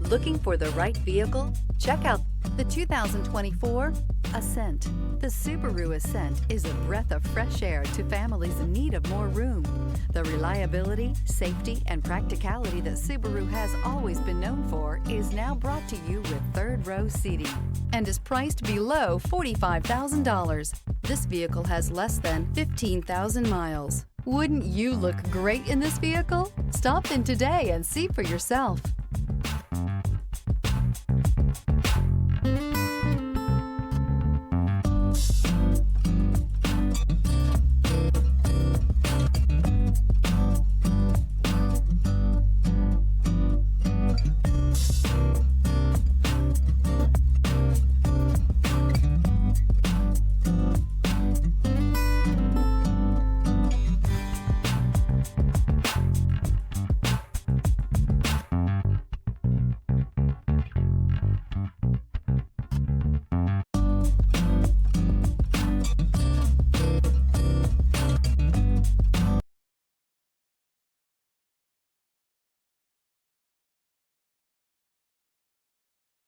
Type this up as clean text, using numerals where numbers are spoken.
Looking for the right vehicle? Check out the 2024 Ascent. The Subaru Ascent is a breath of fresh air to families in need of more room. The reliability, safety, and practicality that Subaru has always been known for is now brought to you with third-row seating and is priced below $45,000. This vehicle has less than 15,000 miles. Wouldn't you look great in this vehicle? Stop in today and see for yourself.